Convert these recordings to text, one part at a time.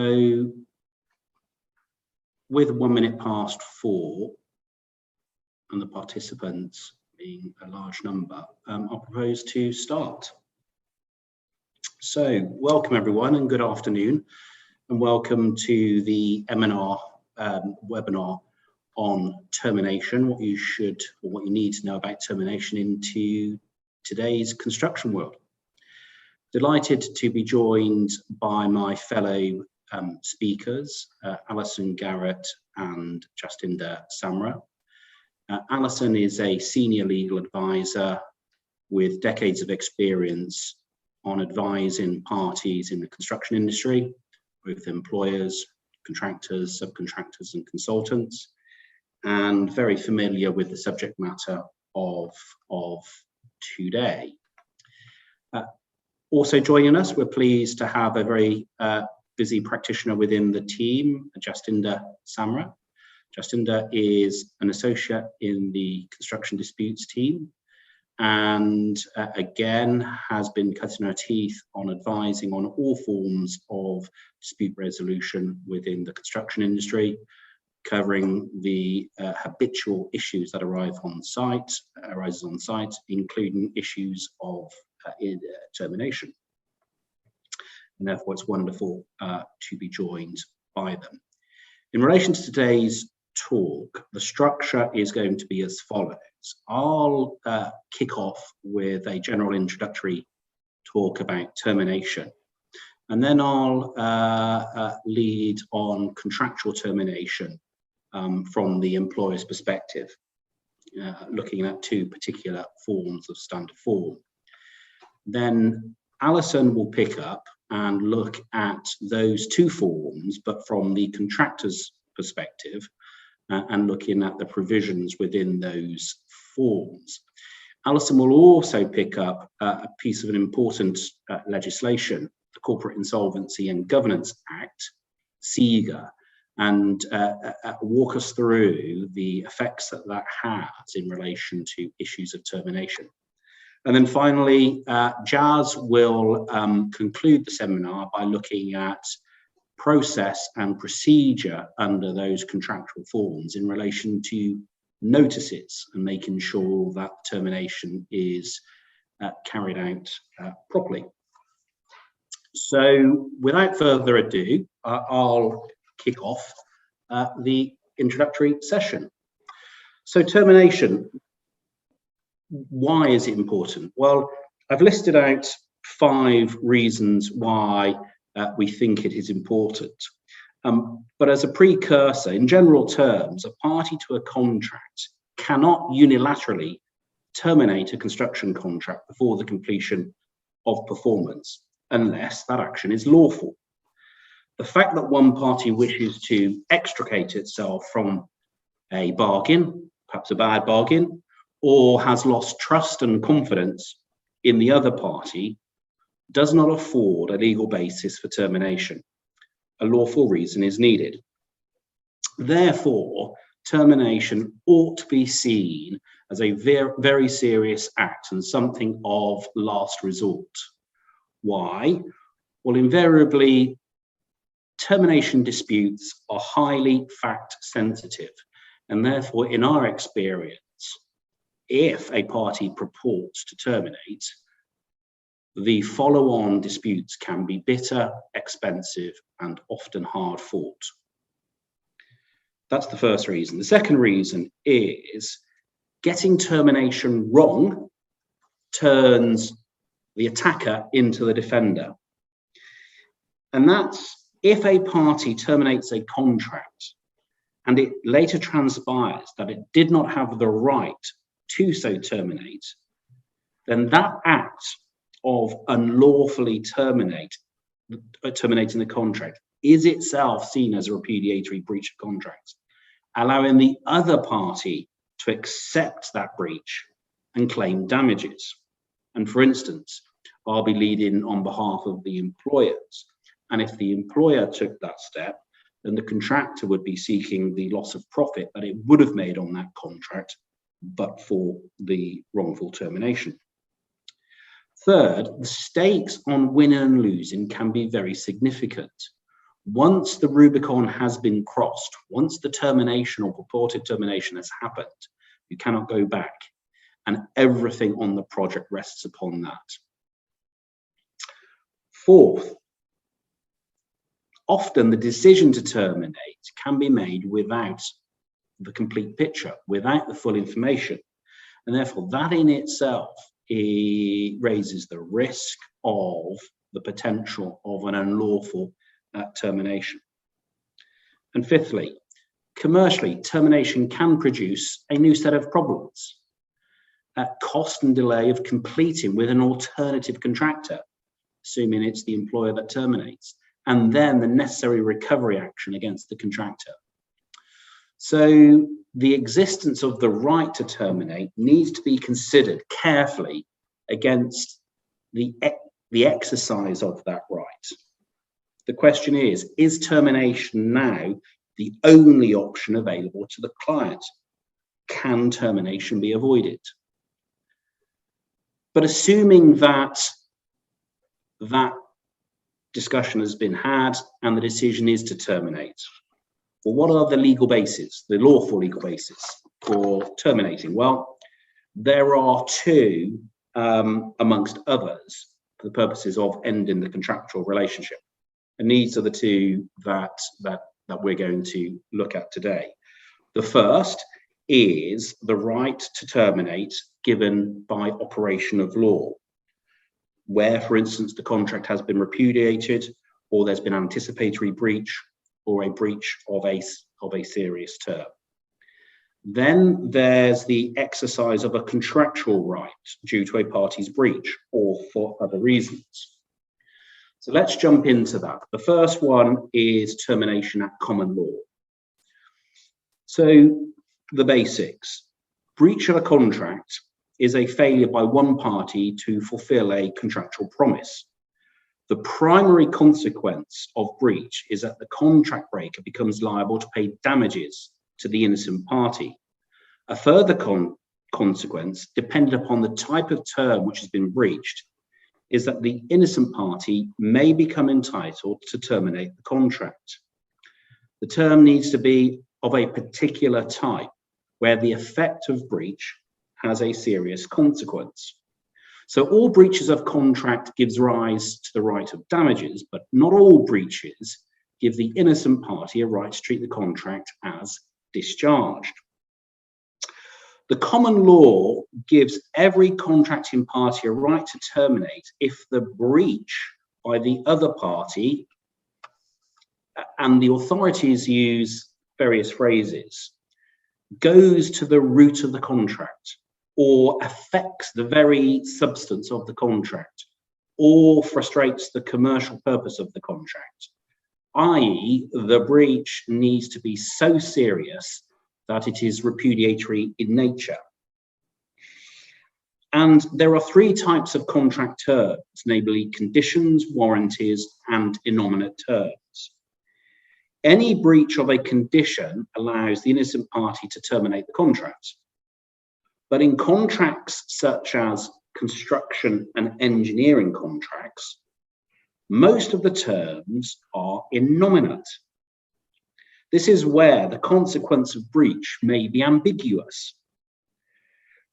So with 1 minute past 4 and the participants being a large number, I'll propose to start. So welcome everyone and good afternoon, and welcome to the M&R webinar on termination, what you should or what you need to know about termination into today's construction world. Delighted to be joined by my fellow speakers, Alison, Garrett and Jastinder, Samra. Alison is a senior legal advisor with decades of experience on advising parties in the construction industry, both employers, contractors, subcontractors and consultants, and very familiar with the subject matter of today. Also joining us, we're pleased to have a very busy practitioner within the team, Jastinder, Samra. Jastinder is an associate in the construction disputes team and again has been cutting her teeth on advising on all forms of dispute resolution within the construction industry, covering the habitual issues that arises on site, including issues of termination. And therefore it's wonderful to be joined by them. In relation to today's talk, the structure is going to be as follows. I'll kick off with a general introductory talk about termination, and then I'll lead on contractual termination from the employer's perspective, looking at two particular forms of standard form. Then Alison will pick up and look at those two forms, but from the contractor's perspective, and looking at the provisions within those forms. Alison will also pick up a piece of an important legislation, the Corporate Insolvency and Governance Act, CIGA, and walk us through the effects that that has in relation to issues of termination. And then finally, Jazz will conclude the seminar by looking at process and procedure under those contractual forms in relation to notices and making sure that termination is carried out properly. So without further ado, I'll kick off the introductory session. So termination. Why is it important? Well, I've listed out 5 reasons why we think it is important. But as a precursor, in general terms, a party to a contract cannot unilaterally terminate a construction contract before the completion of performance unless that action is lawful. The fact that one party wishes to extricate itself from a bargain, perhaps a bad bargain, or has lost trust and confidence in the other party does not afford a legal basis for termination. A lawful reason is needed. Therefore, termination ought to be seen as a very serious act and something of last resort. Why? Well, invariably, termination disputes are highly fact sensitive, and therefore, in our experience, if a party purports to terminate, the follow-on disputes can be bitter, expensive, and often hard fought. That's the first reason. The second reason is getting termination wrong turns the attacker into the defender. And that's if a party terminates a contract and it later transpires that it did not have the right to so terminate, then that act of unlawfully terminating the contract is itself seen as a repudiatory breach of contract, allowing the other party to accept that breach and claim damages. And for instance, I'll be leading on behalf of the employers, and if the employer took that step, then the contractor would be seeking the loss of profit that it would have made on that contract but for the wrongful termination. Third, the stakes on winning and losing can be very significant. Once the Rubicon has been crossed, once the termination or purported termination has happened, you cannot go back, and everything on the project rests upon that. Fourth, often the decision to terminate can be made without the complete picture, without the full information, and therefore that in itself raises the risk of the potential of an unlawful termination. And fifthly, commercially, termination can produce a new set of problems. Cost and delay of completing with an alternative contractor, assuming it's the employer that terminates, and then the necessary recovery action against the contractor. So the existence of the right to terminate needs to be considered carefully against the exercise of that right. The question is termination now the only option available to the client? Can termination be avoided? But assuming that that discussion has been had and the decision is to terminate, well, what are the legal bases, the lawful legal basis for terminating? Well, there are two, amongst others, for the purposes of ending the contractual relationship. And these are the two that we're going to look at today. The first is the right to terminate given by operation of law, where, for instance, the contract has been repudiated, or there's been anticipatory breach, or a breach of a serious term. Then there's the exercise of a contractual right due to a party's breach or for other reasons. So let's jump into that. The first one is termination at common law. So the basics. Breach of a contract is a failure by one party to fulfill a contractual promise. The primary consequence of breach is that the contract breaker becomes liable to pay damages to the innocent party. A further consequence, depending upon the type of term which has been breached, is that the innocent party may become entitled to terminate the contract. The term needs to be of a particular type, where the effect of breach has a serious consequence. So all breaches of contract gives rise to the right of damages, but not all breaches give the innocent party a right to treat the contract as discharged. The common law gives every contracting party a right to terminate if the breach by the other party, and the authorities use various phrases, goes to the root of the contract, or affects the very substance of the contract, or frustrates the commercial purpose of the contract, i.e., the breach needs to be so serious that it is repudiatory in nature. And there are three types of contract terms, namely conditions, warranties, and innominate terms. Any breach of a condition allows the innocent party to terminate the contract. But in contracts such as construction and engineering contracts, most of the terms are innominate. This is where the consequence of breach may be ambiguous.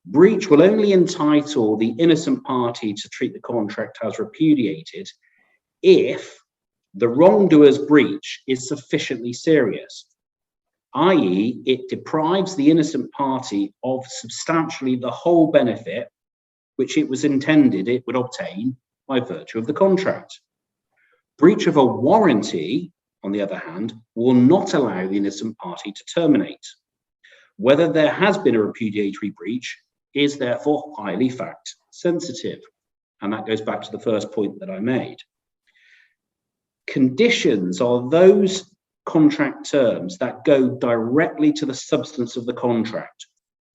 Breach will only entitle the innocent party to treat the contract as repudiated if the wrongdoer's breach is sufficiently serious, i.e., it deprives the innocent party of substantially the whole benefit which it was intended it would obtain by virtue of the contract. Breach of a warranty, on the other hand, will not allow the innocent party to terminate. Whether there has been a repudiatory breach is therefore highly fact sensitive. And that goes back to the first point that I made. Conditions are those contract terms that go directly to the substance of the contract,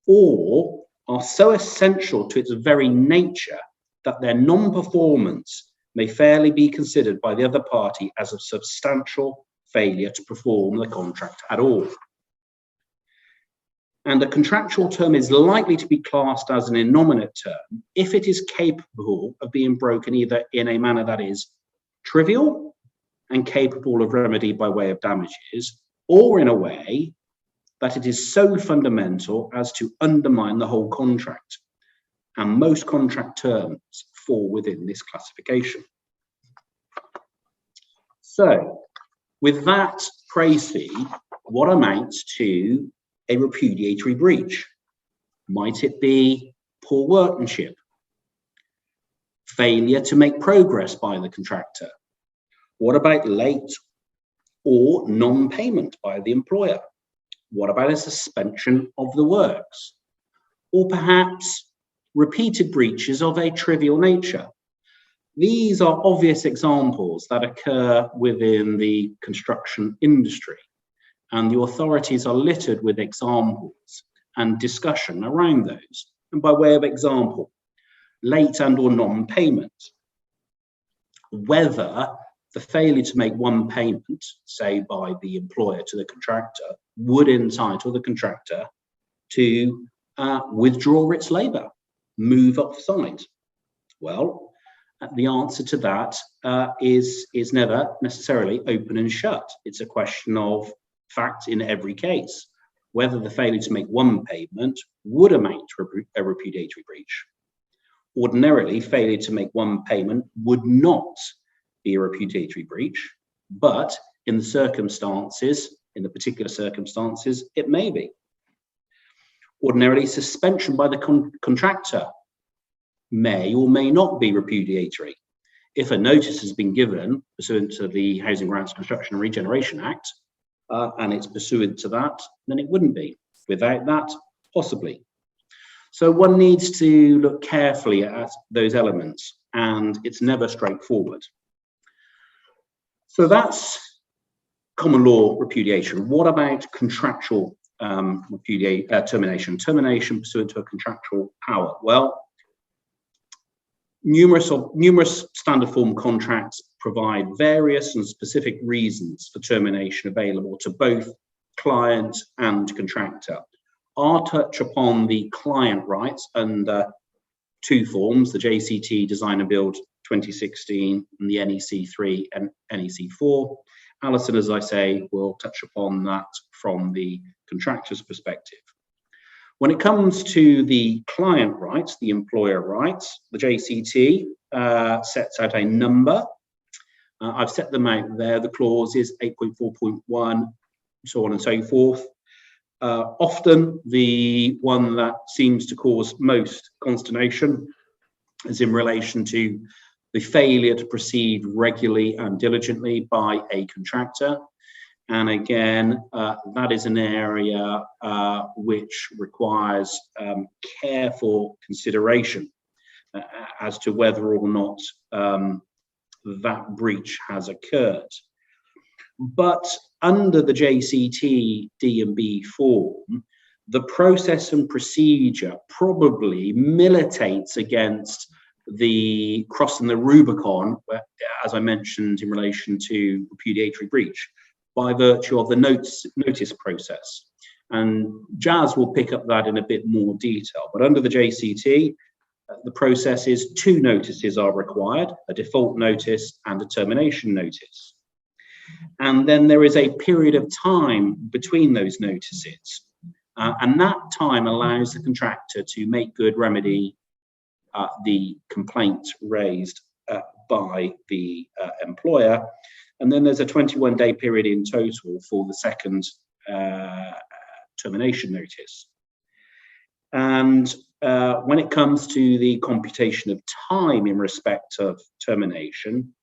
or are so essential to its very nature that their non-performance may fairly be considered by the other party as a substantial failure to perform the contract at all. And a contractual term is likely to be classed as an innominate term if it is capable of being broken either in a manner that is trivial and capable of remedy by way of damages, or in a way that it is so fundamental as to undermine the whole contract. And most contract terms fall within this classification. So, with that précis, what amounts to a repudiatory breach? Might it be poor workmanship? Failure to make progress by the contractor? What about late or non-payment by the employer? What about a suspension of the works? Or perhaps repeated breaches of a trivial nature? These are obvious examples that occur within the construction industry, and the authorities are littered with examples and discussion around those. And by way of example, late and or non-payment. Whether the failure to make one payment, say by the employer to the contractor, would entitle the contractor to withdraw its labour, move off site. Well, the answer to that is never necessarily open and shut. It's a question of fact in every case, whether the failure to make one payment would amount to a repudiatory breach. Ordinarily, failure to make one payment would not be a repudiatory breach, but in the circumstances, in the particular circumstances, it may be. Ordinarily, suspension by the contractor may or may not be repudiatory. If a notice has been given pursuant to the Housing Grants, Construction and Regeneration Act, and it's pursuant to that, then it wouldn't be. Without that, possibly. So one needs to look carefully at those elements, and it's never straightforward. So that's common law repudiation. What about contractual termination? Termination pursuant to a contractual power. Well, numerous standard form contracts provide various and specific reasons for termination available to both client and contractor. I'll touch upon the client rights under two forms, the Jct Design and Build 2016 and the NEC 3 and NEC 4. Alison, as I say, will touch upon that from the contractor's perspective. When it comes to the client rights, the employer rights, the JCT sets out a number. I've set them out there. The clause is 8.4.1, so on and so forth. Often the one that seems to cause most consternation is in relation to the failure to proceed regularly and diligently by a contractor. And again, that is an area which requires careful consideration as to whether or not that breach has occurred. But under the Jct Dmv form, the process and procedure probably militates against the crossing the Rubicon, as I mentioned in relation to repudiatory breach, by virtue of the notice process. And Jazz will pick up that in a bit more detail. But under the JCT, the process is two notices are required, a default notice and a termination notice. And then there is a period of time between those notices. And that time allows the contractor to make good remedy the complaint raised by the employer. And then there's a 21-day period in total for the second termination notice. And when it comes to the computation of time in respect of termination,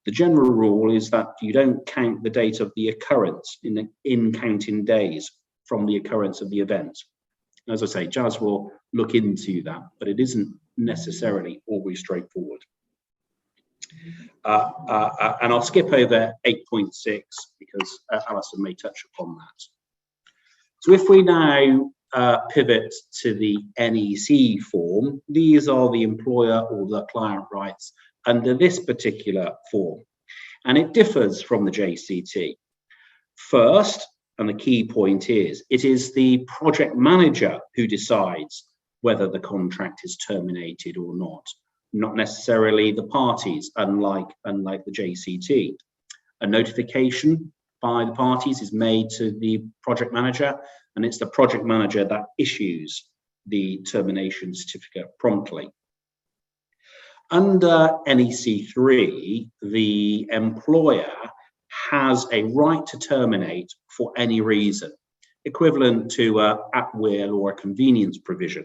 the general rule is that you don't count the date of the occurrence in counting days from the occurrence of the event. As I say, Jazz will look into that, but it isn't necessarily always straightforward. And I'll skip over 8.6 because Alison may touch upon that. So if we now pivot to the NEC form, these are the employer or the client rights under this particular form, and it differs from the JCT. First, and the key point is, it is the project manager who decides whether the contract is terminated or not necessarily the parties, unlike the JCT. A notification by the parties is made to the project manager, and it's the project manager that issues the termination certificate promptly. Under NEC 3, the employer has a right to terminate for any reason, equivalent to a at will or a convenience provision.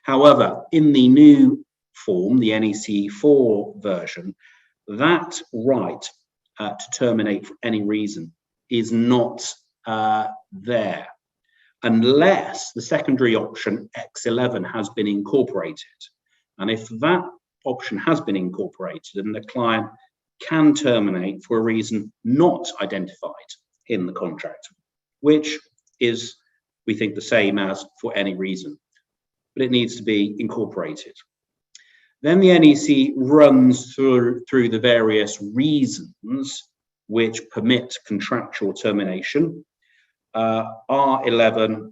However, in the new form, the NEC 4 version, that right to terminate for any reason is not there unless the secondary option X11 has been incorporated. And if that option has been incorporated, then the client can terminate for a reason not identified in the contract, which is, we think, the same as for any reason, but it needs to be incorporated. Then the NEC runs through the various reasons which permit contractual termination. R1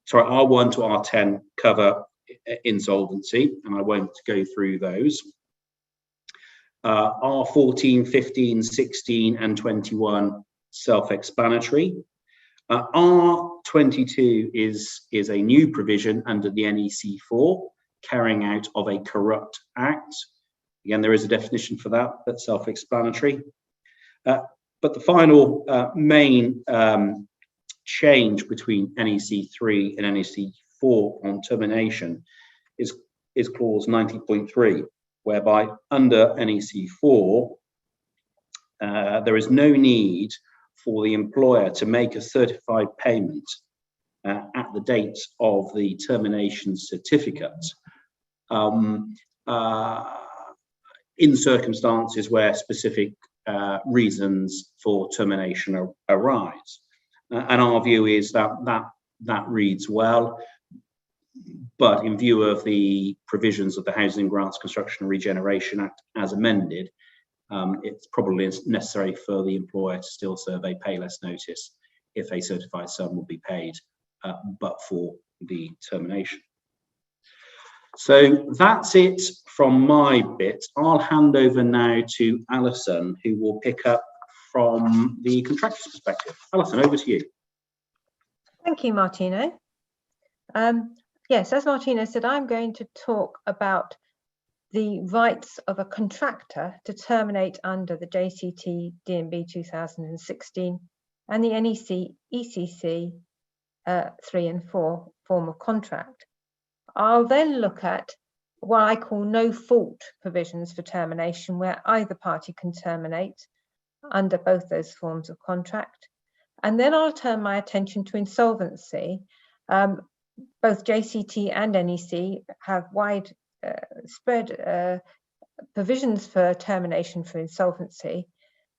to R10 cover insolvency, and I won't go through those. R14, 15, 16, and 21 self-explanatory. R22 is a new provision under the NEC 4, carrying out of a corrupt act. Again, there is a definition for that, that's self-explanatory. But the final main change between NEC 3 and NEC 4 on termination is clause 90.3, whereby under NEC 4, there is no need for the employer to make a certified payment at the date of the termination certificate in circumstances where specific reasons for termination arise. And our view is that reads well, but in view of the provisions of the Housing Grants, Construction and Regeneration Act as amended, it's probably necessary for the employer to still serve a pay less notice if a certified sum will be paid, but for the termination. So that's it from my bit. I'll hand over now to Alison, who will pick up from the contractor's perspective. Alison, over to you. Thank you, Martino. Yes, as Martino said, I'm going to talk about the rights of a contractor to terminate under the Jct Dmv 2016 and the NEC ECC 3 and 4 form of contract. I'll then look at what I call no fault provisions for termination, where either party can terminate under both those forms of contract. And then I'll turn my attention to insolvency. Both JCT and NEC have wide spread provisions for termination for insolvency,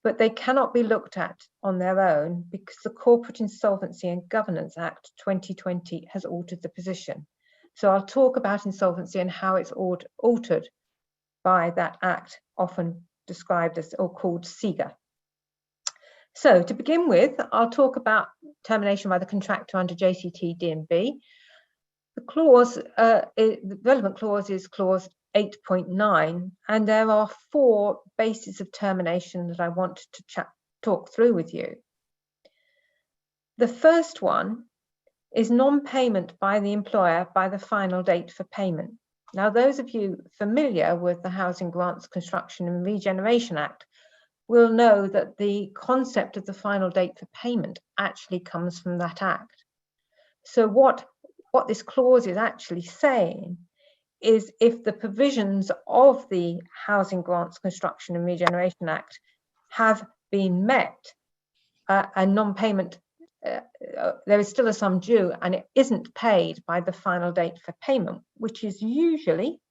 but they cannot be looked at on their own because the Corporate Insolvency and Governance Act 2020 has altered the position. So I'll talk about insolvency and how it's altered by that act, often described as or called SIGA. So to begin with, I'll talk about termination by the contractor under Jct Dmv. The clause, the relevant clause is clause 8.9, and there are 4 bases of termination that I want to talk through with you. The first one is non-payment by the employer by the final date for payment. Now, those of you familiar with the Housing Grants, Construction and Regeneration Act will know that the concept of the final date for payment actually comes from that act. So what this clause is actually saying is if the provisions of the Housing Grants, Construction and Regeneration Act have been met, a non-payment, there is still a sum due and it isn't paid by the final date for payment, which is usually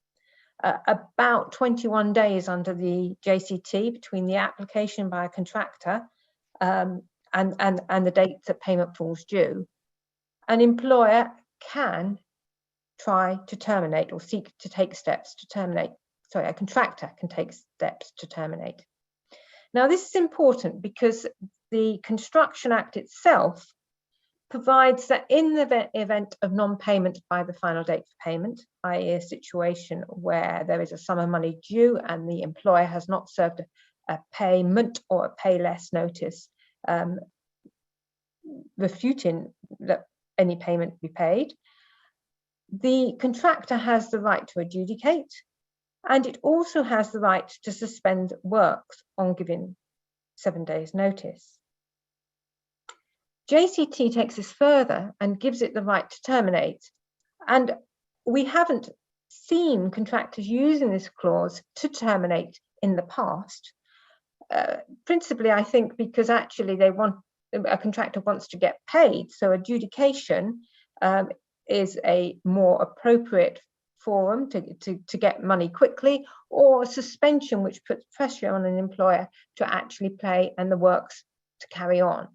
about 21 days under the JCT between the application by a contractor and the date that payment falls due. An employer can try to terminate or seek to take steps to terminate. Sorry, a contractor can take steps to terminate. Now, this is important because the Construction Act itself provides that in the event of non-payment by the final date for payment, i.e. a situation where there is a sum of money due and the employer has not served a payment or a pay less notice refuting that any payment be paid. The contractor has the right to adjudicate, and it also has the right to suspend works on giving 7 days notice. JCT takes this further and gives it the right to terminate. And we haven't seen contractors using this clause to terminate in the past. Principally, I think because actually a contractor wants to get paid. So adjudication is a more appropriate forum to get money quickly, or suspension, which puts pressure on an employer to actually pay and the works to carry on.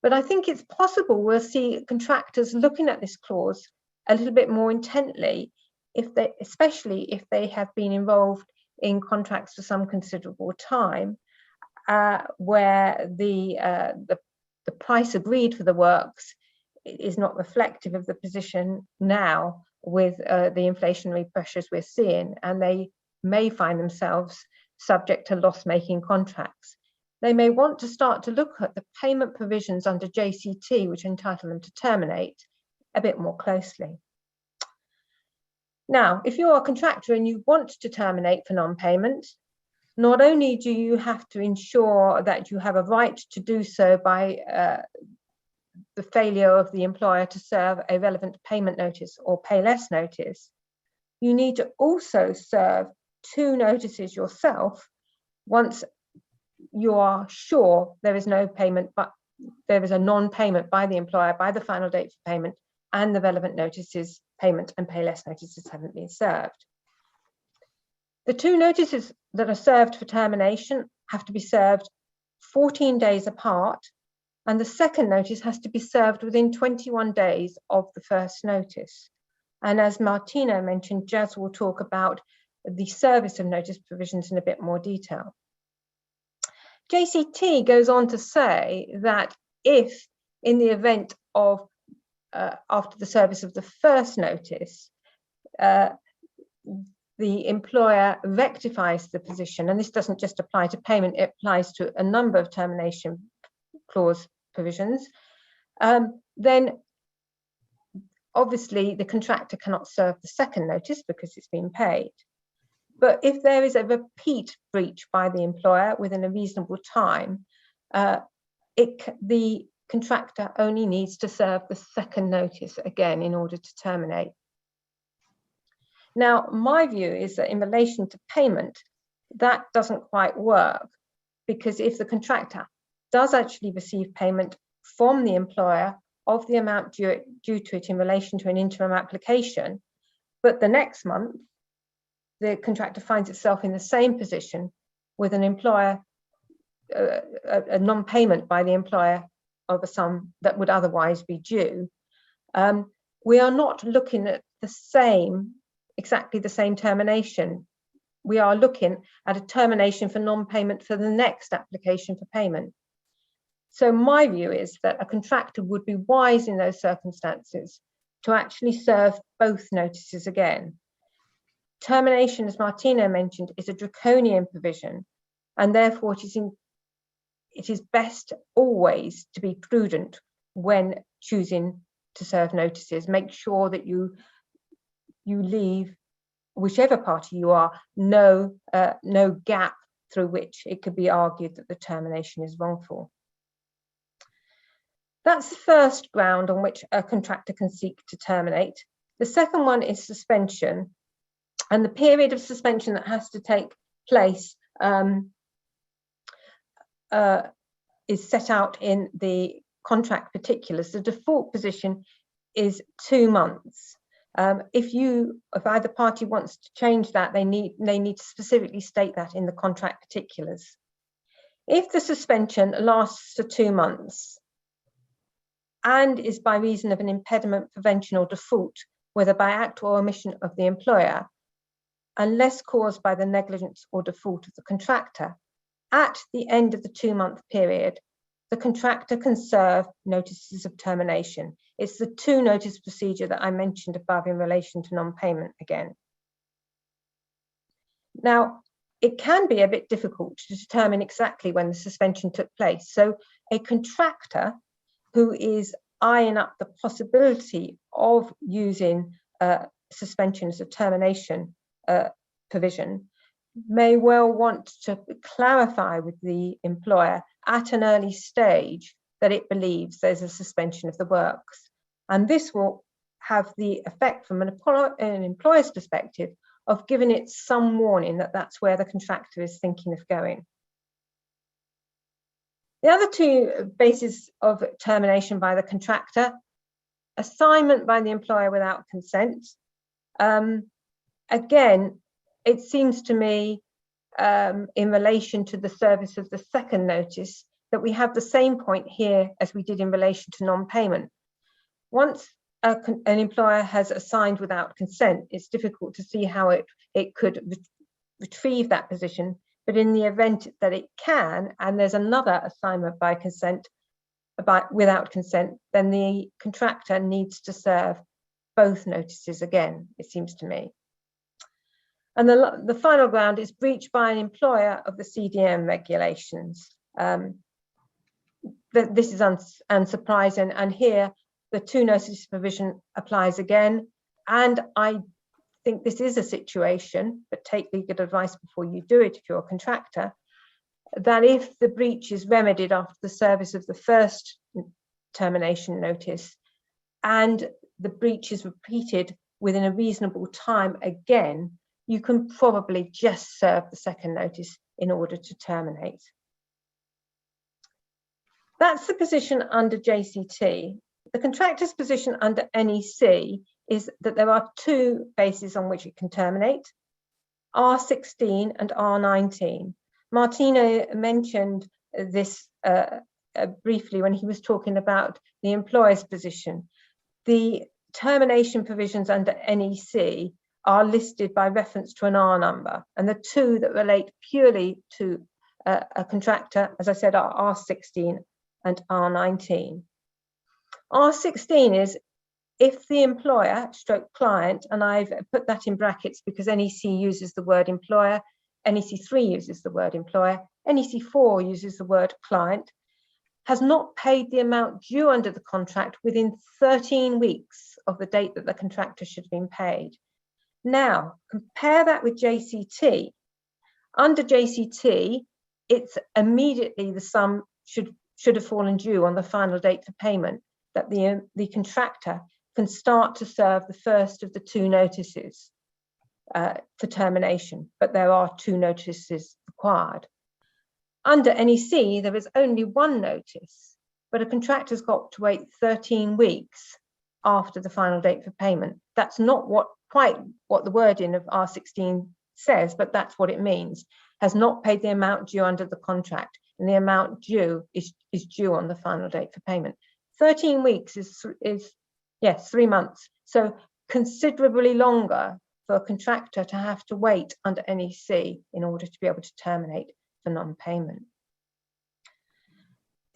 But I think it's possible we'll see contractors looking at this clause a little bit more intently, especially if they have been involved in contracts for some considerable time, where the price agreed for the works is not reflective of the position now with the inflationary pressures we're seeing, and they may find themselves subject to loss-making contracts. They may want to start to look at the payment provisions under JCT, which entitle them to terminate, a bit more closely. Now, if you're a contractor and you want to terminate for non-payment, not only do you have to ensure that you have a right to do so by the failure of the employer to serve a relevant payment notice or pay less notice, you need to also serve 2 notices yourself once you are sure there is no payment, but there is a non-payment by the employer by the final date for payment, and the relevant notices, payment and pay less notices, haven't been served. The 2 notices that are served for termination have to be served 14 days apart, and the second notice has to be served within 21 days of the first notice. And as Martino mentioned, Jaz will talk about the service of notice provisions in a bit more detail. JCT goes on to say that if, in the event of after the service of the first notice, the employer rectifies the position, and this doesn't just apply to payment, it applies to a number of termination clause provisions, then obviously the contractor cannot serve the second notice because it's been paid. But if there is a repeat breach by the employer within a reasonable time, the contractor only needs to serve the second notice again in order to terminate. Now, my view is that in relation to payment, that doesn't quite work, because if the contractor does actually receive payment from the employer of the amount due to it in relation to an interim application, but the next month, the contractor finds itself in the same position with an employer, a non-payment by the employer of a sum that would otherwise be due, we are not looking at exactly the same termination. We are looking at a termination for non-payment for the next application for payment. So my view is that a contractor would be wise in those circumstances to actually serve both notices again. Termination, as Martino mentioned, is a draconian provision, and therefore it is best always to be prudent when choosing to serve notices. Make sure that you leave, whichever party you are, no gap through which it could be argued that the termination is wrongful. That's the first ground on which a contractor can seek to terminate. The second one is suspension, and the period of suspension that has to take place is set out in the contract particulars. The default position is 2 months. If either party wants to change that, they need to specifically state that in the contract particulars. If the suspension lasts for 2 months and is by reason of an impediment, prevention or default, whether by act or omission of the employer, unless caused by the negligence or default of the contractor, at the end of the 2-month period, the contractor can serve notices of termination. It's the 2-notice procedure that I mentioned above in relation to non-payment again. Now, it can be a bit difficult to determine exactly when the suspension took place. So a contractor who is eyeing up the possibility of using suspension as a termination provision may well want to clarify with the employer at an early stage that it believes there's a suspension of the works. And this will have the effect from an employer's perspective of giving it some warning that that's where the contractor is thinking of going. The other two bases of termination by the contractor: assignment by the employer without consent. Again, it seems to me in relation to the service of the second notice that we have the same point here as we did in relation to non-payment. Once an employer has assigned without consent, it's difficult to see how it could retrieve that position. But in the event that it can, and there's another assignment by consent, without consent, then the contractor needs to serve both notices again, it seems to me. And the final ground is breach by an employer of the CDM regulations. This is unsurprising, and here the two notices provision applies again. And I think this is a situation, but take legal advice before you do it if you're a contractor, that if the breach is remedied after the service of the first termination notice and the breach is repeated within a reasonable time again, you can probably just serve the second notice in order to terminate. That's the position under JCT. The contractor's position under NEC is that there are two bases on which it can terminate: R16 and R19. Martino mentioned this briefly when he was talking about the employer's position. The termination provisions under NEC are listed by reference to an R number, and the two that relate purely to a contractor, as I said, are R16 and R19. R16 is if the employer stroke client, and I've put that in brackets because NEC uses the word employer, NEC3 uses the word employer, NEC4 uses the word client, has not paid the amount due under the contract within 13 weeks of the date that the contractor should have been paid. Now, compare that with JCT. Under JCT, it's immediately the sum should have fallen due on the final date for payment, that the contractor can start to serve the first of the two notices for termination, but there are two notices required. Under NEC, there is only one notice, but a contractor's got to wait 13 weeks after the final date for payment. That's not quite what the wording of R16 says, but that's what it means. Has not paid the amount due under the contract, and the amount due is due on the final date for payment. 13 weeks is 3 months. So considerably longer for a contractor to have to wait under NEC in order to be able to terminate for non-payment.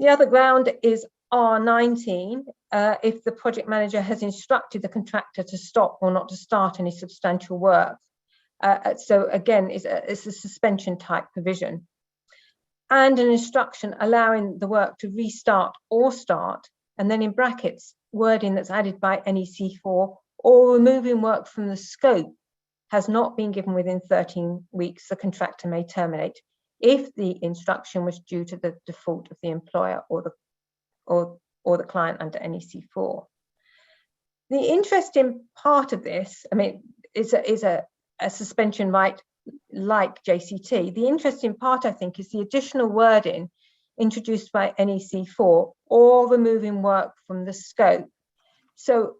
The other ground is R19, if the project manager has instructed the contractor to stop or not to start any substantial work. So again, it's a suspension type provision. And an instruction allowing the work to restart or start, and then in brackets, wording that's added by NEC4, or removing work from the scope has not been given within 13 weeks, the contractor may terminate if the instruction was due to the default of the employer or the client under NEC4. The interesting part of this, I mean, is a suspension right like JCT. The interesting part, I think, is the additional wording introduced by NEC4, or removing work from the scope. So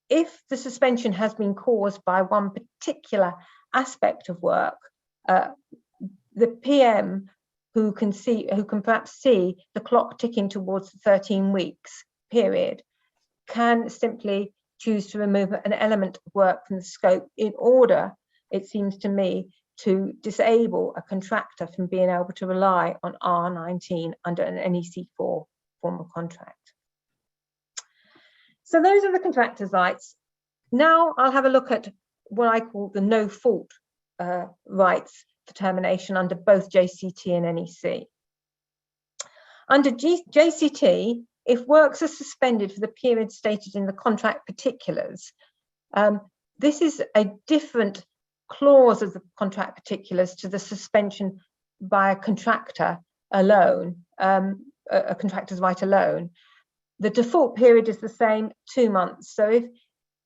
if the suspension has been caused by one particular aspect of work, the PM who can perhaps see the clock ticking towards the 13 weeks period can simply choose to remove an element of work from the scope in order, it seems to me, to disable a contractor from being able to rely on R19 under an NEC4 form of contract. So those are the contractor's rights. Now I'll have a look at what I call the no fault rights for termination under both JCT and NEC. Under JCT, if works are suspended for the period stated in the contract particulars, this is a different clause of the contract particulars to the suspension by a contractor alone, a contractor's right alone. The default period is the same, 2 months. So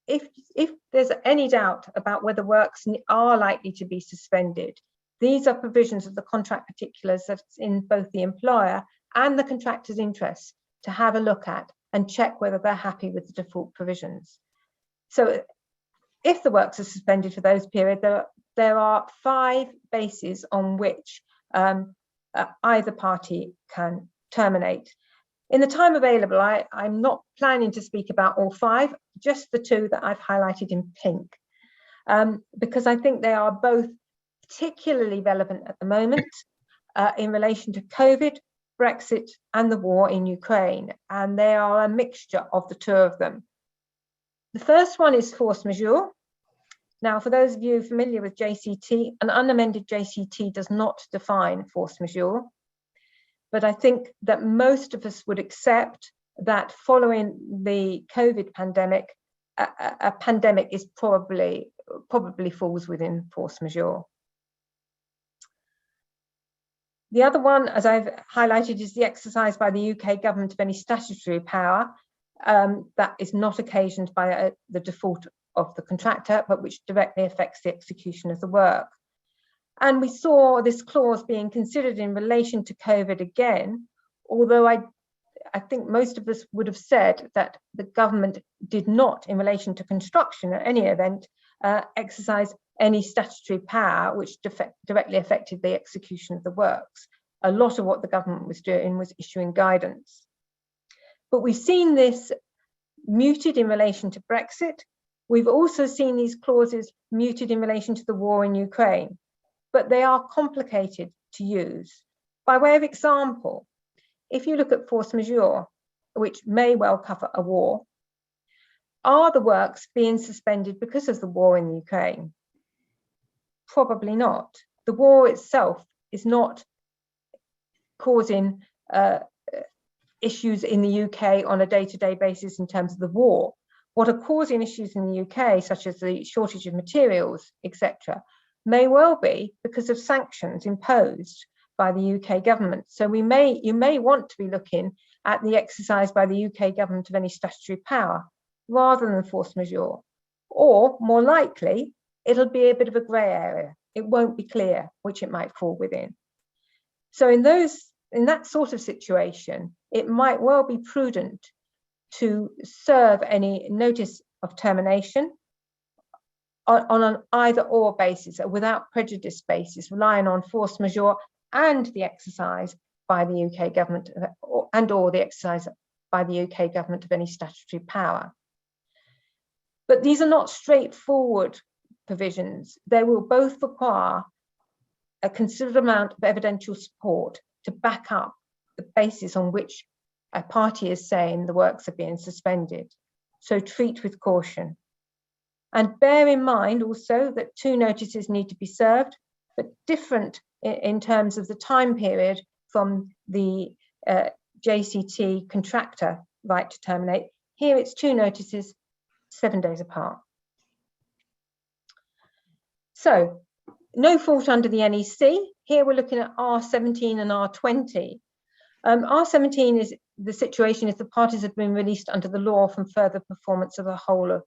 if there's any doubt about whether works are likely to be suspended, these are provisions of the contract particulars that's in both the employer and the contractor's interest to have a look at and check whether they're happy with the default provisions. So if the works are suspended for those periods, there are 5 bases on which either party can terminate. In the time available, I'm not planning to speak about all 5, just the 2 that I've highlighted in pink, because I think they are both particularly relevant at the moment in relation to COVID, Brexit, and the war in Ukraine, and they are a mixture of the 2 of them. The first one is force majeure. Now, for those of you familiar with JCT, an unamended JCT does not define force majeure, but I think that most of us would accept that following the COVID pandemic, a pandemic is probably falls within force majeure. The other one, as I've highlighted, is the exercise by the UK government of any statutory power that is not occasioned by the default of the contractor, but which directly affects the execution of the work. And we saw this clause being considered in relation to COVID again, although I think most of us would have said that the government did not, in relation to construction at any event, exercise any statutory power which directly affected the execution of the works. A lot of what the government was doing was issuing guidance. But we've seen this muted in relation to Brexit. We've also seen these clauses muted in relation to the war in Ukraine, but they are complicated to use. By way of example, if you look at force majeure, which may well cover a war, are the works being suspended because of the war in Ukraine? Probably not. The war itself is not causing issues in the UK on a day-to-day basis in terms of the war. What are causing issues in the UK, such as the shortage of materials, etc., may well be because of sanctions imposed by the UK government. So you may want to be looking at the exercise by the UK government of any statutory power rather than force majeure. Or more likely, it'll be a bit of a grey area. It won't be clear which it might fall within. So in that sort of situation, it might well be prudent to serve any notice of termination on an either or basis, or without prejudice basis, relying on force majeure and the exercise by the UK government or the exercise by the UK government of any statutory power. But these are not straightforward provisions. They will both require a considerable amount of evidential support to back up the basis on which a party is saying the works are being suspended. So treat with caution. And bear in mind also that 2 notices need to be served, but different in terms of the time period from the JCT contractor right to terminate. Here it's 2 notices, 7 days apart. So no fault under the NEC. Here we're looking at R17 and R20. R17 is the situation if the parties have been released under the law from further performance of the whole of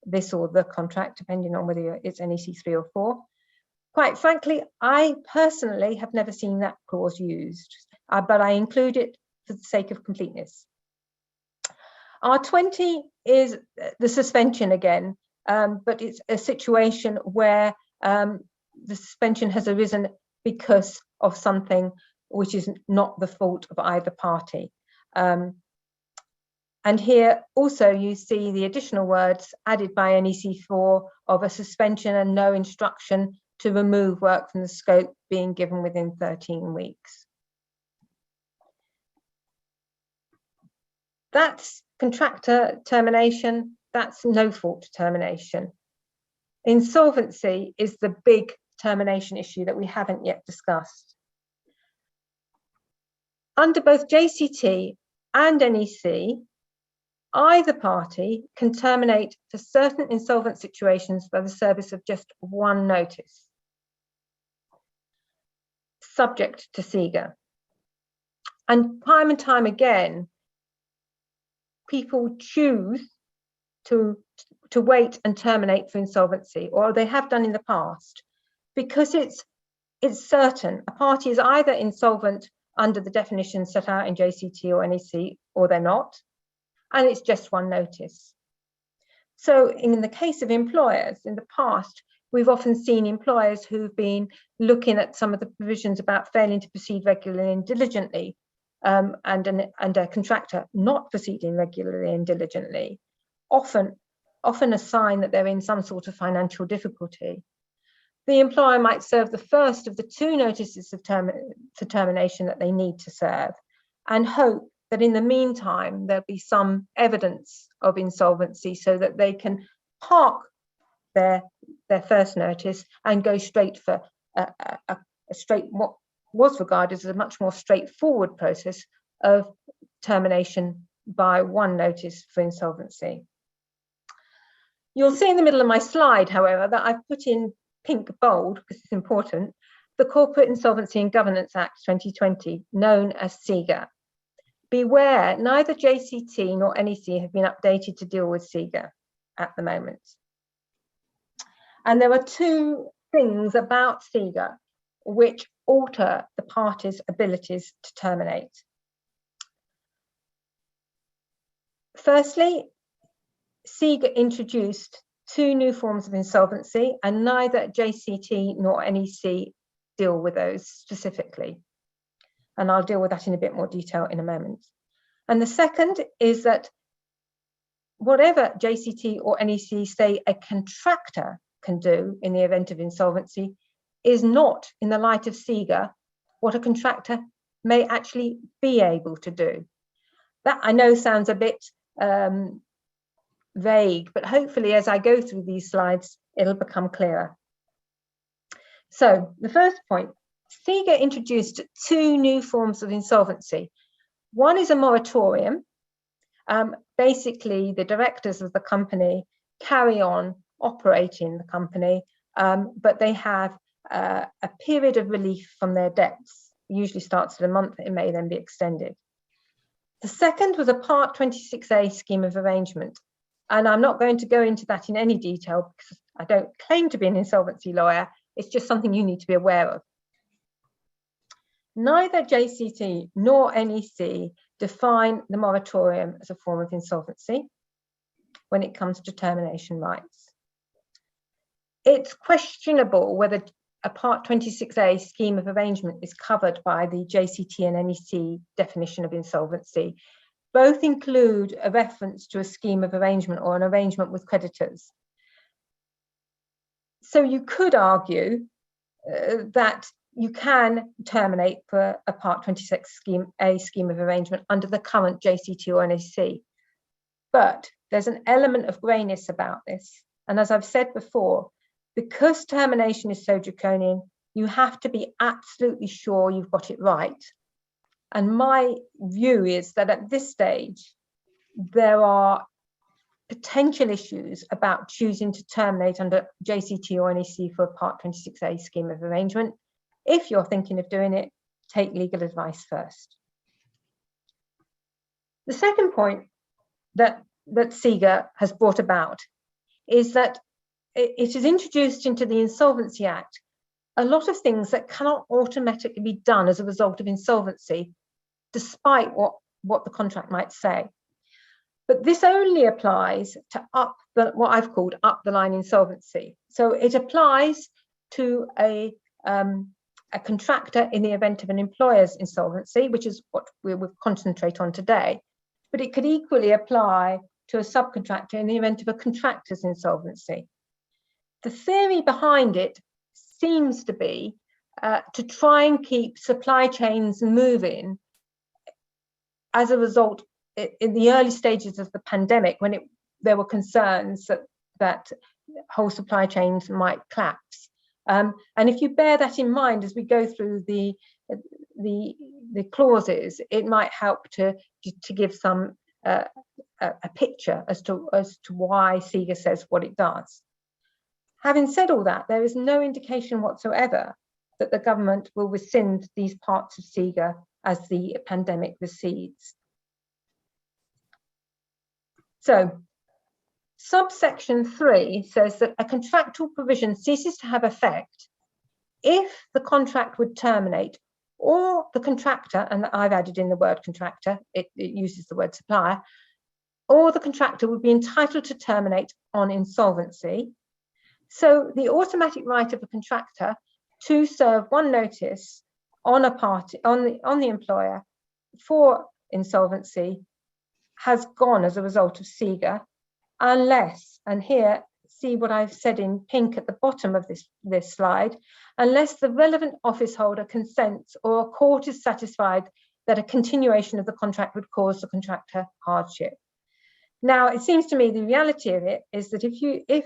this or the contract, depending on whether it's NEC 3 or 4. Quite frankly, I personally have never seen that clause used, but I include it for the sake of completeness. R20 is the suspension again, but it's a situation where the suspension has arisen because of something which is not the fault of either party. And here also you see the additional words added by NEC 4 of a suspension and no instruction to remove work from the scope being given within 13 weeks. That's contractor termination, that's no fault termination. Insolvency is the big termination issue that we haven't yet discussed. Under both JCT and NEC, either party can terminate for certain insolvent situations by the service of just one notice, subject to SIGA. And time again, people choose to wait and terminate for insolvency, or they have done in the past, because it's certain a party is either insolvent under the definition set out in JCT or NEC, or they're not, and it's just one notice. So in the case of employers, in the past, we've often seen employers who've been looking at some of the provisions about failing to proceed regularly and diligently, and a contractor not proceeding regularly and diligently, often a sign that they're in some sort of financial difficulty. The employer might serve the first of the two notices of for termination that they need to serve, and hope that in the meantime there'll be some evidence of insolvency so that they can park their first notice and go straight for what was regarded as a much more straightforward process of termination by one notice for insolvency. You'll see in the middle of my slide, however, that I've put in pink bold, because it's important, the Corporate Insolvency and Governance Act 2020, known as SIGA. Beware, neither JCT nor NEC have been updated to deal with SIGA at the moment. And there are two things about SIGA which alter the parties' abilities to terminate. Firstly, SIGA introduced two new forms of insolvency, and neither JCT nor NEC deal with those specifically. And I'll deal with that in a bit more detail in a moment. And the second is that whatever JCT or NEC say a contractor can do in the event of insolvency is not, in the light of SIGA, what a contractor may actually be able to do. That I know sounds a bit vague, but hopefully as I go through these slides, it'll become clearer. So the first point, SIGA introduced two new forms of insolvency. One is a moratorium. Basically, the directors of the company carry on operating the company, but they have a period of relief from their debts. It usually starts at a month, it may then be extended. The second was a Part 26A scheme of arrangement. And I'm not going to go into that in any detail because I don't claim to be an insolvency lawyer. It's just something you need to be aware of. Neither JCT nor NEC define the moratorium as a form of insolvency when it comes to termination rights. It's questionable whether a Part 26A scheme of arrangement is covered by the JCT and NEC definition of insolvency. Both include a reference to a scheme of arrangement or an arrangement with creditors. So you could argue that you can terminate for a Part 26 scheme of arrangement under the current JCT or NEC. But there's an element of greyness about this. And as I've said before, because termination is so draconian, you have to be absolutely sure you've got it right. And my view is that at this stage, there are potential issues about choosing to terminate under JCT or NEC for a Part 26A scheme of arrangement. If you're thinking of doing it, take legal advice first. The second point that SIGA has brought about is that it has introduced into the Insolvency Act a lot of things that cannot automatically be done as a result of insolvency, despite what the contract might say. But this only applies to what I've called up the line insolvency. So it applies to a contractor in the event of an employer's insolvency, which is what we will concentrate on today. But it could equally apply to a subcontractor in the event of a contractor's insolvency. The theory behind it seems to be to try and keep supply chains moving as a result in the early stages of the pandemic, when there were concerns that whole supply chains might collapse. And if you bear that in mind as we go through the clauses, it might help to give some a picture as to why SEGA says what it does. Having said all that, there is no indication whatsoever that the government will rescind these parts of SEGA as the pandemic recedes. So, subsection 3 says that a contractual provision ceases to have effect if the contract would terminate, or the contractor, and I've added in the word contractor, it uses the word supplier, or the contractor would be entitled to terminate on insolvency. So the automatic right of a contractor to serve one notice on a party, on the employer for insolvency has gone as a result of SEGA, unless, and here, see what I've said in pink at the bottom of this slide, unless the relevant office holder consents or a court is satisfied that a continuation of the contract would cause the contractor hardship. Now, it seems to me the reality of it is that if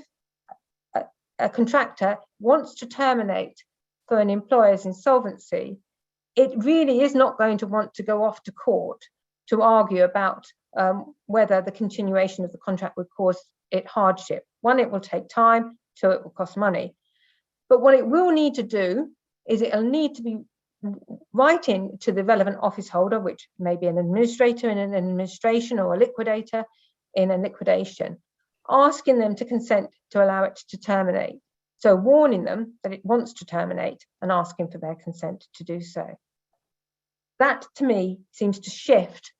a contractor wants to terminate for an employer's insolvency, it really is not going to want to go off to court to argue about whether the continuation of the contract would cause it hardship. One, it will take time, two, it will cost money. But what it will need to do is it'll need to be writing to the relevant office holder, which may be an administrator in an administration or a liquidator in a liquidation, asking them to consent to allow it to terminate. So warning them that it wants to terminate and asking for their consent to do so. That, to me, seems to shift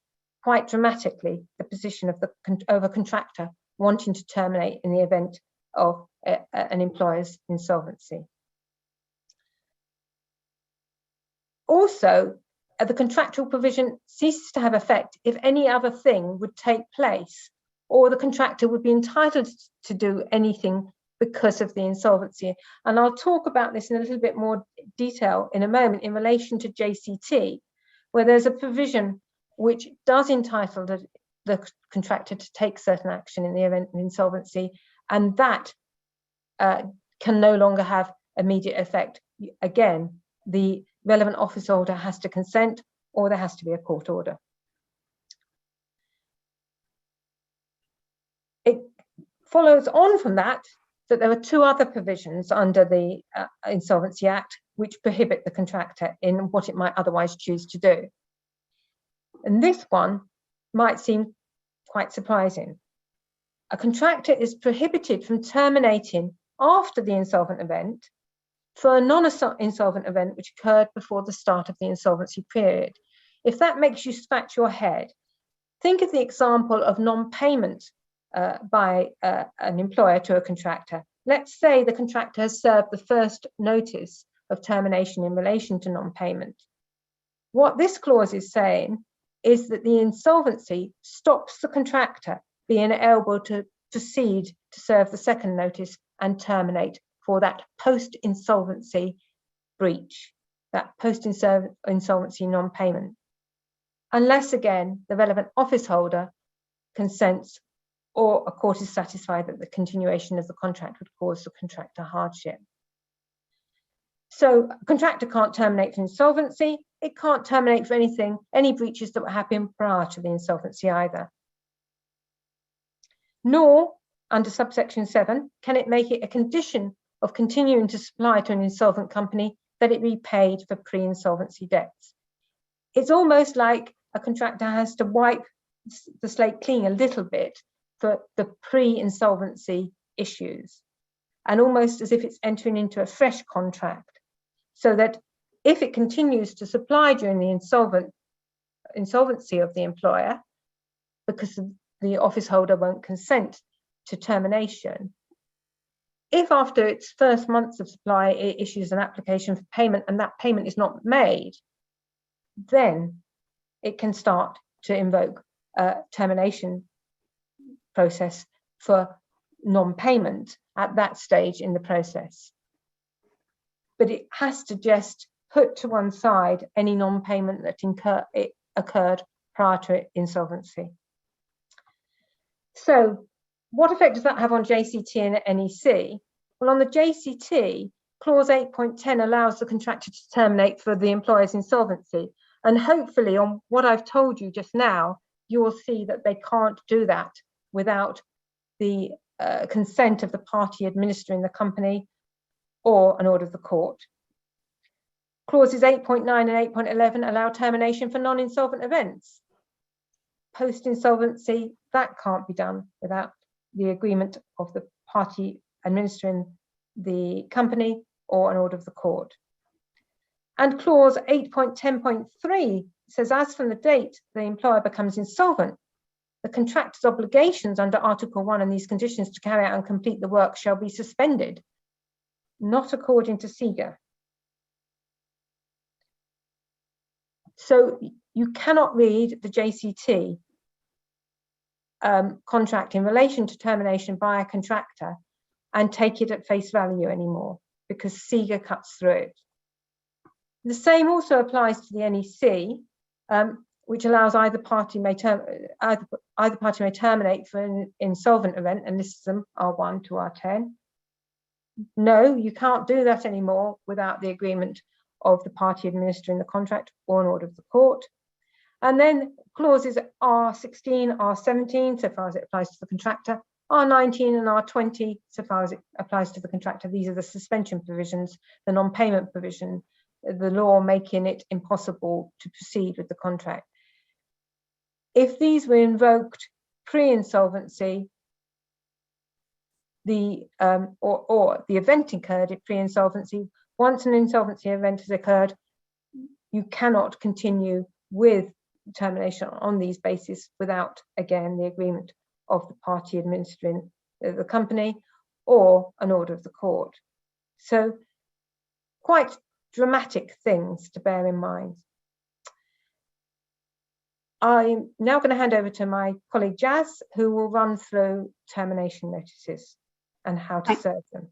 quite dramatically the position of a contractor wanting to terminate in the event of an employer's insolvency. Also, the contractual provision ceases to have effect if any other thing would take place, or the contractor would be entitled to do anything because of the insolvency. And I'll talk about this in a little bit more detail in a moment in relation to JCT, where there's a provision which does entitle the contractor to take certain action in the event of insolvency, and that can no longer have immediate effect. Again, the relevant office holder has to consent, or there has to be a court order. It follows on from that there are two other provisions under the Insolvency Act which prohibit the contractor in what it might otherwise choose to do. And this one might seem quite surprising. A contractor is prohibited from terminating after the insolvent event for a non-insolvent event which occurred before the start of the insolvency period. If that makes you scratch your head, think of the example of non-payment by an employer to a contractor. Let's say the contractor has served the first notice of termination in relation to non-payment. What this clause is saying is that the insolvency stops the contractor being able to proceed to serve the second notice and terminate for that post-insolvency breach, that post-insolvency non-payment, unless, again, the relevant office holder consents or a court is satisfied that the continuation of the contract would cause the contractor hardship. So a contractor can't terminate for insolvency. It can't terminate for any breaches that were happening prior to the insolvency either. Nor, under subsection 7, can it make it a condition of continuing to supply to an insolvent company that it be paid for pre-insolvency debts. It's almost like a contractor has to wipe the slate clean a little bit for the pre-insolvency issues, and almost as if it's entering into a fresh contract, so that if it continues to supply during the insolvency of the employer, because the office holder won't consent to termination, if after its first months of supply it issues an application for payment and that payment is not made, then it can start to invoke a termination process for non-payment at that stage in the process. But it has to just put to one side any non-payment that occurred prior to insolvency. So what effect does that have on JCT and NEC? Well, on the JCT, Clause 8.10 allows the contractor to terminate for the employer's insolvency. And hopefully on what I've told you just now, you will see that they can't do that without the consent of the party administering the company or an order of the court. Clauses 8.9 and 8.11 allow termination for non-insolvent events. Post-insolvency, that can't be done without the agreement of the party administering the company or an order of the court. And clause 8.10.3 says, as from the date the employer becomes insolvent, the contractor's obligations under Article 1 and these conditions to carry out and complete the work shall be suspended, not according to SEGA. So you cannot read the JCT contract in relation to termination by a contractor and take it at face value anymore, because SEGA cuts through it. The same also applies to the NEC, which allows either party may terminate for an insolvent event and lists them R1 to R10. No, you can't do that anymore without the agreement of the party administering the contract or an order of the court. And then clauses R16, R17, so far as it applies to the contractor, R19 and R20, so far as it applies to the contractor. These are the suspension provisions, the non-payment provision, the law making it impossible to proceed with the contract. If these were invoked pre-insolvency, or the event occurred at pre-insolvency, once an insolvency event has occurred, you cannot continue with termination on these bases without, again, the agreement of the party administering the company or an order of the court. So quite dramatic things to bear in mind. I'm now going to hand over to my colleague Jazz, who will run through termination notices and how to serve them.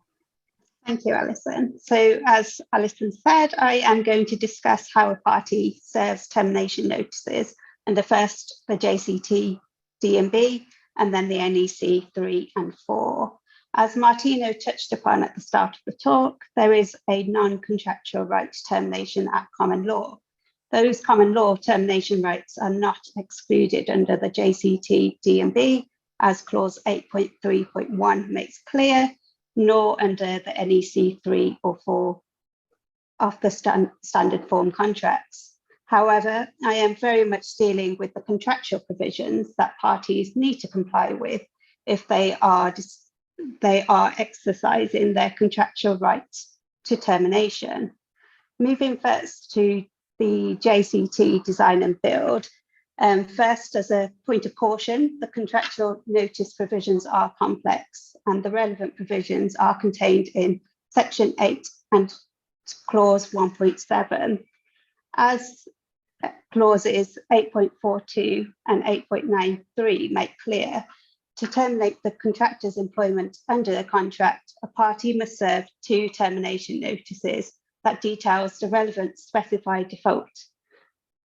Thank you, Alison. So as Alison said, I am going to discuss how a party serves termination notices, and first the Jct Dmv and then the NEC 3 and 4. As Martino touched upon at the start of the talk, there is a non-contractual right to termination at common law. Those common law termination rights are not excluded under the Jct Dmv, as clause 8.3.1 makes clear, nor under the NEC 3 or 4 of the standard form contracts. However, I am very much dealing with the contractual provisions that parties need to comply with if they are exercising their contractual rights to termination. Moving first to the Jct Design and Build. First, as a point of caution, the contractual notice provisions are complex and the relevant provisions are contained in Section 8 and Clause 1.7. As clauses 8.42 and 8.93 make clear, to terminate the contractor's employment under the contract, a party must serve 2 termination notices that details the relevant specified default.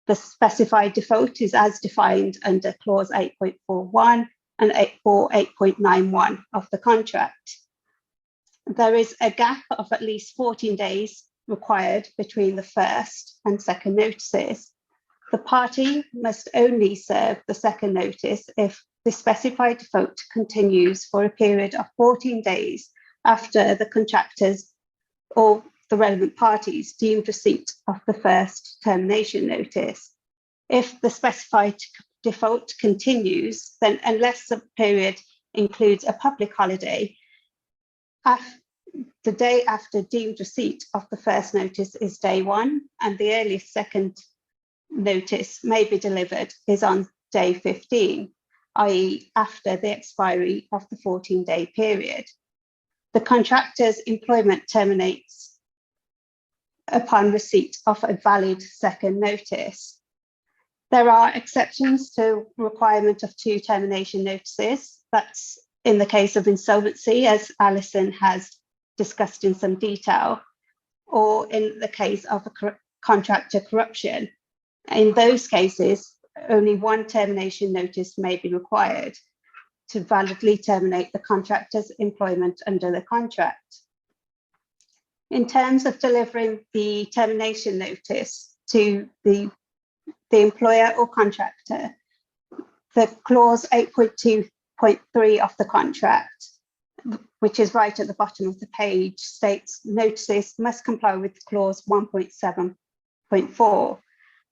The specified default is as defined under clause 8.41 and 8.91 of the contract. There is a gap of at least 14 days required between the first and second notices. The party must only serve the second notice if the specified default continues for a period of 14 days after the contractors or the relevant parties deemed receipt of the first termination notice. If the specified default continues, then unless the period includes a public holiday, the day after deemed receipt of the first notice is day 1, and the earliest second notice may be delivered is on day 15, i.e. after the expiry of the 14-day period. The contractor's employment terminates upon receipt of a valid second notice. There are exceptions to requirement of 2 termination notices. That's in the case of insolvency, as Alison has discussed in some detail, or in the case of a contractor corruption. In those cases, only 1 termination notice may be required to validly terminate the contractor's employment under the contract. In terms of delivering the termination notice to the employer or contractor, the clause 8.2.3 of the contract, which is right at the bottom of the page, states notices must comply with clause 1.7.4.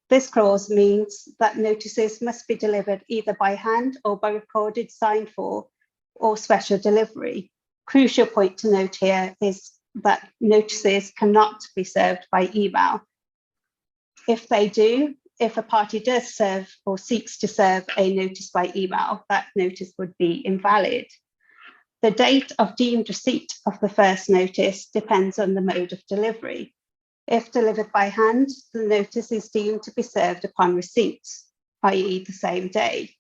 This clause means that notices must be delivered either by hand or by recorded, signed for, or special delivery. Crucial point to note here is that notices cannot be served by email. If they do, if a party does serve or seeks to serve a notice by email, that notice would be invalid. The date of deemed receipt of the first notice depends on the mode of delivery. If delivered by hand, the notice is deemed to be served upon receipt, i.e. the same day.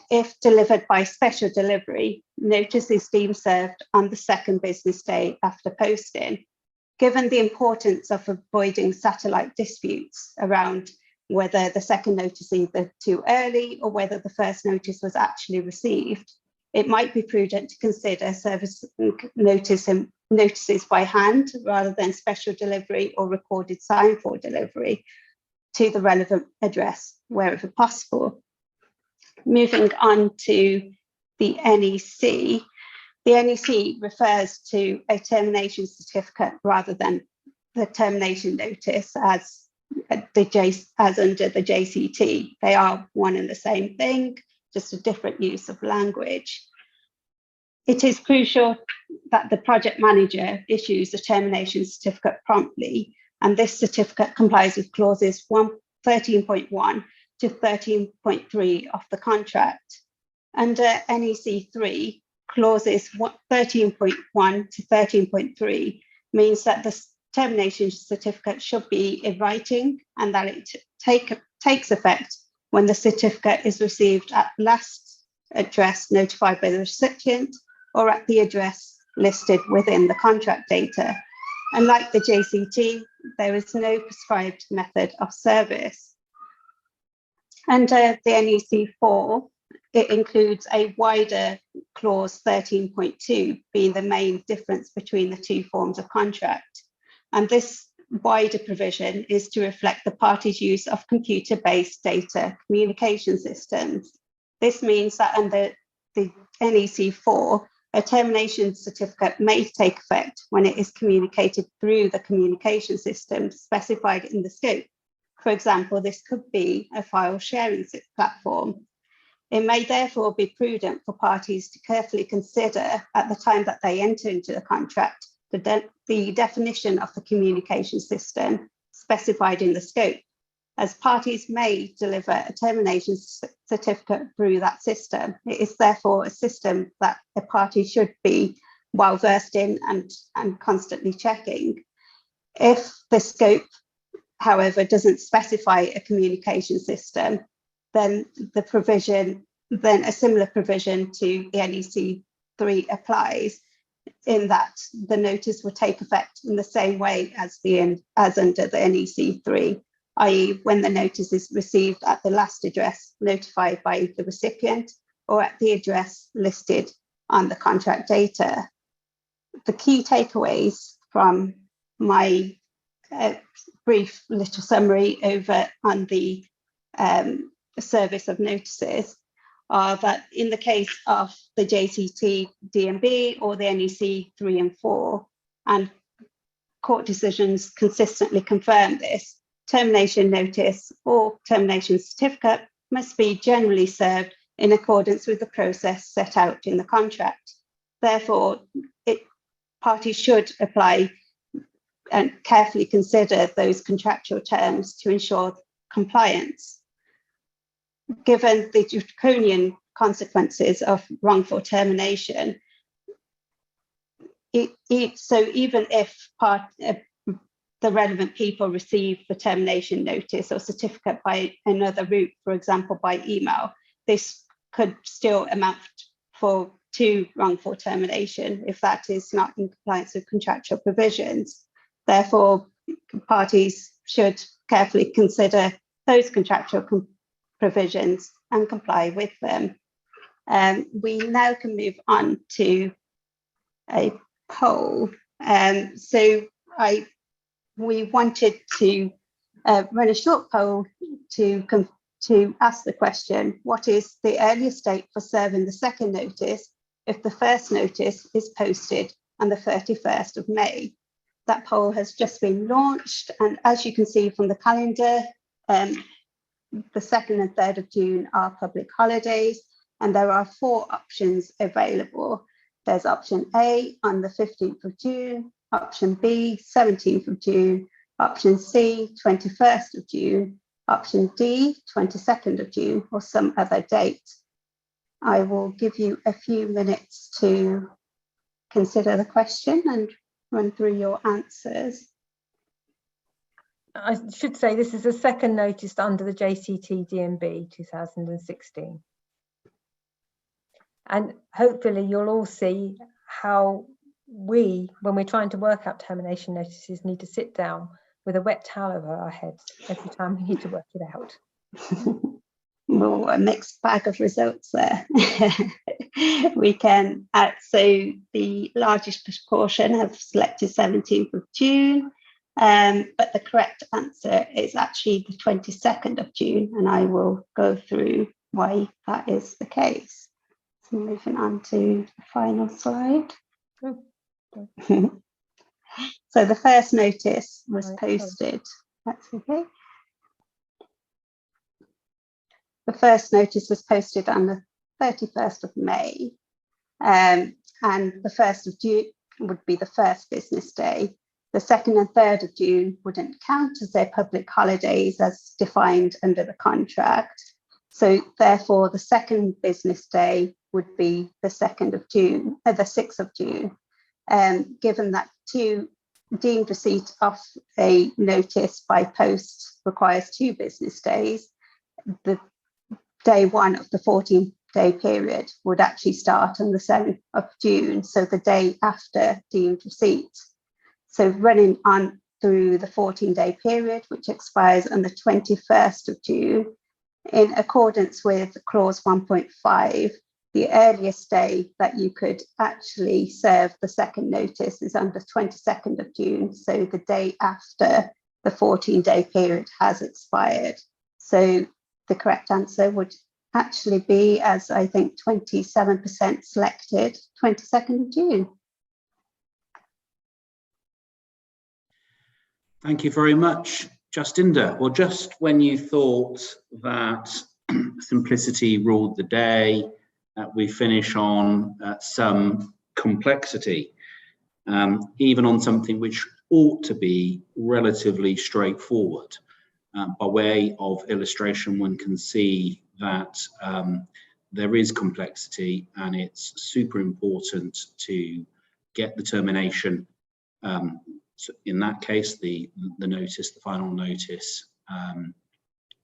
If delivered by special delivery, notice is deemed served on the second business day after posting. Given the importance of avoiding satellite disputes around whether the second notice is either too early or whether the first notice was actually received, it might be prudent to consider service notices by hand rather than special delivery or recorded sign for delivery to the relevant address wherever possible. Moving on to the NEC. The NEC refers to a termination certificate rather than the termination notice as under the JCT. They are one and the same thing, just a different use of language. It is crucial that the project manager issues a termination certificate promptly, and this certificate complies with clauses 13.1 to 13.3 of the contract. Under NEC 3, clauses 13.1 to 13.3 means that the termination certificate should be in writing and that it takes effect when the certificate is received at last address notified by the recipient or at the address listed within the contract data. Unlike the JCT, there is no prescribed method of service. Under the NEC 4, it includes a wider clause 13.2 being the main difference between the two forms of contract. And this wider provision is to reflect the parties' use of computer-based data communication systems. This means that under the NEC 4, a termination certificate may take effect when it is communicated through the communication system specified in the scope. For example, this could be a file sharing platform. It may therefore be prudent for parties to carefully consider at the time that they enter into the contract the definition of the communication system specified in the scope, as parties may deliver a termination certificate through that system. It is therefore a system that a party should be well versed in and constantly checking. If the scope, however, doesn't specify a communication system, then a similar provision to the NEC 3 applies, in that the notice will take effect in the same way as under the NEC 3, i.e. when the notice is received at the last address notified by the recipient or at the address listed on the contract data. The key takeaways from my brief little summary over on the service of notices are that in the case of the Jct Dmv or the NEC 3 and 4, and court decisions consistently confirm this, termination notice or termination certificate must be generally served in accordance with the process set out in the contract. Therefore, parties should apply and carefully consider those contractual terms to ensure compliance. Given the draconian consequences of wrongful termination, so even if the relevant people receive the termination notice or certificate by another route, for example, by email, this could still amount to wrongful termination if that is not in compliance with contractual provisions. Therefore, parties should carefully consider those contractual provisions and comply with them. We now can move on to a poll. So we wanted to run a short poll to ask the question, what is the earliest date for serving the second notice if the first notice is posted on the 31st of May? That poll has just been launched, and as you can see from the calendar, the 2nd and 3rd of June are public holidays, and there are 4 options available. There's option A on the 15th of June, option B, 17th of June, option C, 21st of June, option D, 22nd of June, or some other date. I will give you a few minutes to consider the question and run through your answers. I should say this is the second notice under the Jct Dmv 2016. And hopefully you'll all see how we, when we're trying to work out termination notices, need to sit down with a wet towel over our heads every time we need to work it out. Well, a mixed bag of results there. We can, so the largest proportion have selected 17th of June, but the correct answer is actually the 22nd of June, and I will go through why that is the case. So moving on to the final slide. So the first notice was posted. That's okay. The first notice was posted on the 31st of May, and the 1st of June would be the first business day. The 2nd and 3rd of June wouldn't count as their public holidays as defined under the contract. So therefore, the second business day would be the 2nd of June, the 6th of June. Given that deemed receipt of a notice by post requires 2 business days, the day 1 of the 14-day period would actually start on the 7th of June, so the day after deemed receipt. So running on through the 14-day period, which expires on the 21st of June, in accordance with clause 1.5, the earliest day that you could actually serve the second notice is on the 22nd of June, so the day after the 14-day period has expired. So the correct answer would actually be, as I think 27% selected, 22nd of June. Thank you very much, Jastinder. Well, just when you thought that simplicity ruled the day, we finish on some complexity, even on something which ought to be relatively straightforward. By way of illustration, one can see that there is complexity, and it's super important to get the termination, so in that case, the notice, the final notice,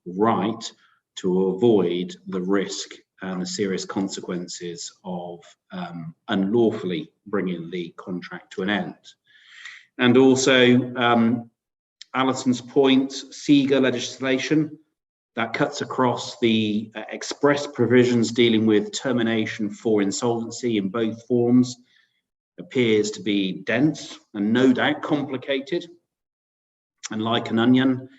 right, to avoid the risk and the serious consequences of unlawfully bringing the contract to an end. And also, Alison's point, SEGA legislation that cuts across the express provisions dealing with termination for insolvency in both forms appears to be dense and no doubt complicated. And like an onion,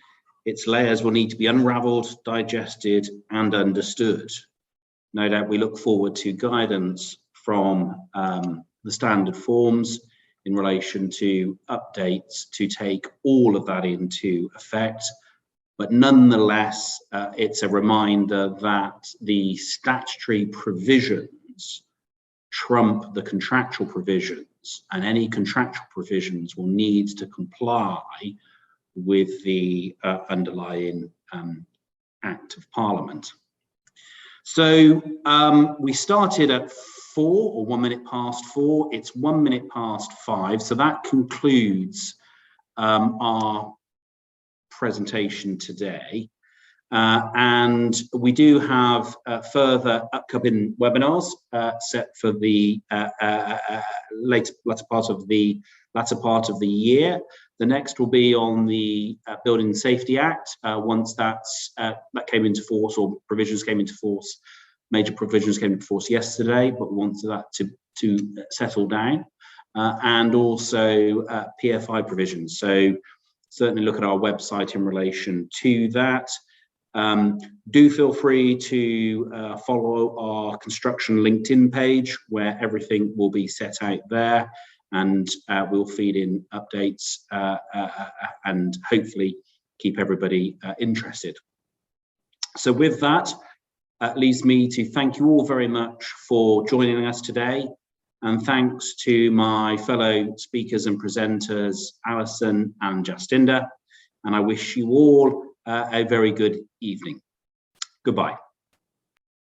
its layers will need to be unraveled, digested, and understood. No doubt we look forward to guidance from the standard forms in relation to updates to take all of that into effect. But nonetheless, it's a reminder that the statutory provisions trump the contractual provisions, and any contractual provisions will need to comply with the underlying Act of Parliament. So we started at 4 or 1 minute past 4. It's 1 minute past 5. So that concludes our presentation today. And we do have further upcoming webinars set for the latter part of the year. The next will be on the Building Safety Act once that came into force, or provisions came into force. Major provisions came into force yesterday, but we wanted that to settle down. and also PFI provisions. So certainly look at our website in relation to that. Do feel free to follow our construction LinkedIn page, where everything will be set out there, and we'll feed in updates and hopefully keep everybody interested. So with that, leaves me to thank you all very much for joining us today, and thanks to my fellow speakers and presenters, Alison and Jastinder, and I wish you all a very good evening. Goodbye.